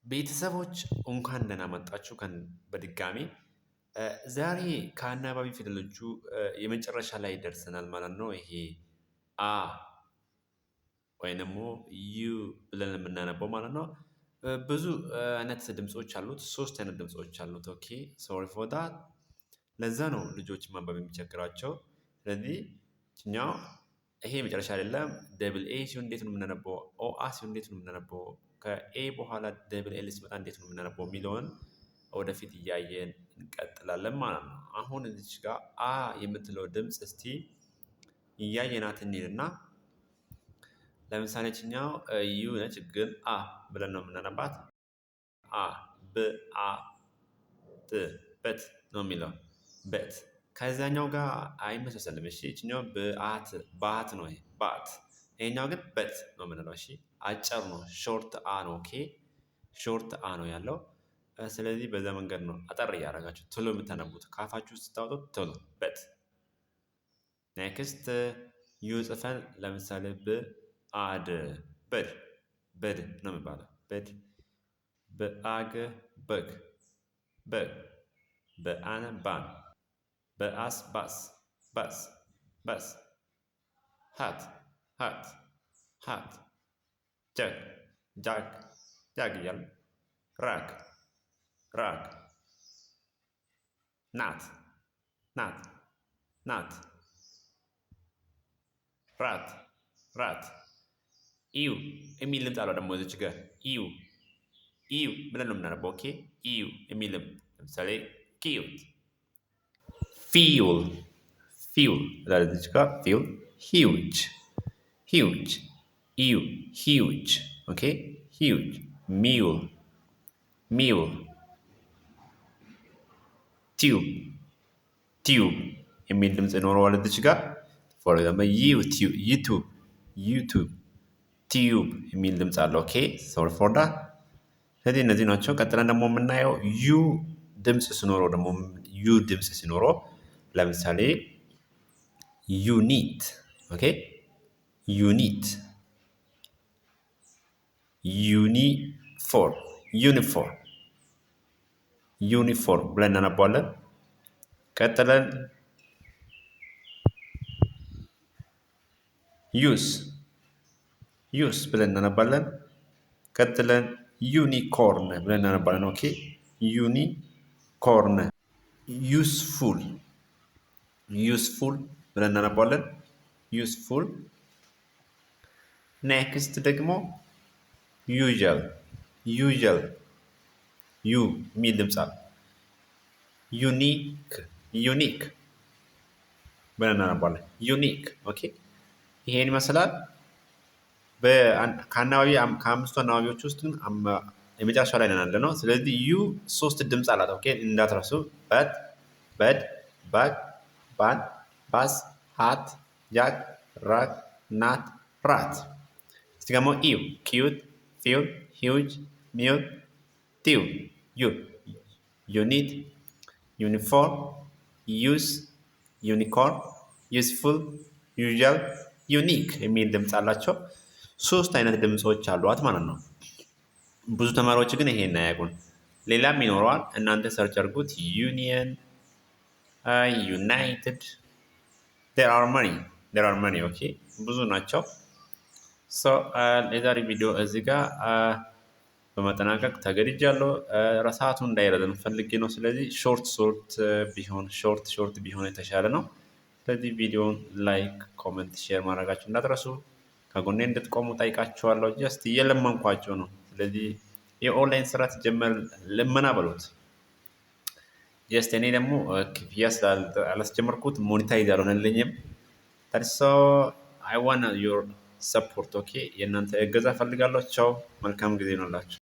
ቤተሰቦች እንኳን ደህና መጣችሁ በድጋሚ ዛሬ ከአናባቢ ፊደሎቹ የመጨረሻ ላይ ደርሰናል ማለት ነው። ይሄ አ ወይም ደግሞ ዩ ብለን የምናነበው ማለት ነው። ብዙ አይነት ድምጾች አሉት። ሶስት አይነት ድምጾች አሉት። ኦኬ ሶሪ ፎር ዳት። ለዛ ነው ልጆች ማንበብ የሚቸግራቸው። ስለዚህ እኛው ይሄ መጨረሻ አይደለም። ደብል ኤ ሲሆን እንዴት ነው የምናነበው? ኦ አ ሲሆን እንዴት ነው የምናነበው? ከኤ በኋላ ደብል ኤል ሲመጣ እንዴት ነው የምናነበው የሚለውን ወደፊት እያየን እንቀጥላለን ማለት ነው። አሁን እዚች ጋር አ የምትለው ድምፅ እስቲ እያየናት እንሂድና ለምሳሌ ችኛው ዩ ነች፣ ግን አ ብለን ነው የምናነባት። አ ብ አ ት በት ነው የሚለው በት። ከዛኛው ጋር አይመሳሰልም። እሺ ችኛው በአት ባት ነው፣ ይሄ ባት። ይሄኛው ግን በት ነው የምንለው። እሺ አጭር ነው፣ ሾርት አ ነው። ኦኬ ሾርት አ ነው ያለው። ስለዚህ በዛ መንገድ ነው አጠር እያደረጋችሁ ቶሎ የምታነቡት። ካፋችሁ ስታወጡት ቶሎ በት። ኔክስት ዩ ጽፈን ለምሳሌ በአድ በድ በድ ነው የሚባለው። በድ በአግ በግ በግ በአን ባን በአስ ባስ ባስ ባስ ሃት ሃት ሃት ጀግ ጃግ ጃግ እያሉ ራግ ራግ ናት ናት ናት ራት ራት ኢዩ የሚል ድምፅ አለው ደግሞ እዚች ጋር ኢዩ ኢዩ ብለን ነው የምናነበው። ኦኬ ኢዩ የሚልም ለምሳሌ ኪዩት ፊውል ፊውል እዚች ጋር ፊውል ሂውጅ ሂውጅ ኢዩ ሂውጅ ኦኬ ሂውጅ ሚውል ሚውል ቲዩብ ቲዩብ የሚል ድምፅ ይኖረዋል እዚች ጋር። ፎር ኤግዛምፕል ዩቲዩብ ዩቱብ ዩቱብ ቲዩብ የሚል ድምፅ አለው። ኦኬ ሶሪ ፎር ዳት። ስለዚህ እነዚህ ናቸው። ቀጥለን ደግሞ የምናየው ዩ ድምፅ ሲኖረው ደግሞ ዩ ድምፅ ሲኖረው ለምሳሌ ዩኒት ኦኬ ዩኒት ዩኒፎርም ዩኒፎርም ዩኒፎርም ብለን እናነባዋለን። ቀጥለን ዩስ ዩስ ብለን እናነባለን። ቀጥለን ዩኒኮርን ብለን እናነባለን። ኦኬ ዩኒኮርን ዩስፉል ዩስፉል ብለን እናነባለን። ዩስፉል ኔክስት ደግሞ ዩዥል ዩዥል ዩ የሚል ድምፅ አለ። ዩኒክ ዩኒክ ብለን እናነባለን። ዩኒክ ኦኬ ይሄን ይመስላል። ከአምስቱ አናባቢዎች ውስጥ የመጨረሻው ላይ ነን ያለ ነው። ስለዚህ ዩ ሶስት ድምፅ አላት። ኦኬ እንዳትረሱ። በት በድ ባግ ባን ባስ ሃት ጃግ ራግ ናት ራት። እስቲ ደግሞ ኢዩ ኪዩት ፊውል ሂውጅ ሚውል ቲዩብ ዩ ዩኒት ዩኒፎርም ዩስ ዩኒኮርን ዩስፉል ዩዥል ዩኒክ የሚል ድምፅ አላቸው። ሶስት አይነት ድምፆች አሏት ማለት ነው። ብዙ ተማሪዎች ግን ይሄን አያውቁም። ሌላም ይኖረዋል። እናንተ ሰርች አድርጉት። ዩኒየን ዩናይትድ there are many ኦኬ ብዙ ናቸው። የዛሬ ቪዲዮ እዚህ ጋር በመጠናቀቅ ተገድጃለሁ። ሰዓቱ እንዳይረዘም ፈልጌ ነው። ስለዚህ ሾርት ቢሆን የተሻለ ነው። ስለዚህ ቪዲዮውን ላይክ፣ ኮመንት፣ ሼር ማድረጋችሁ እንዳትረሱ። ከጎኔ እንድትቆሙ ጠይቃችኋለሁ። ጀስት እየለመንኳቸው ነው። ስለዚህ የኦንላይን ስራ ሲጀመር ልመና በሉት። ጀስት እኔ ደግሞ ክፍያ ስላላስጀመርኩት ሞኒታይዝ አልሆነልኝም። ታዲሶ አይ ዋንት ዮር ሰፖርት ኦኬ። የእናንተ እገዛ ፈልጋለሁ። ቻው፣ መልካም ጊዜ ነውላችሁ።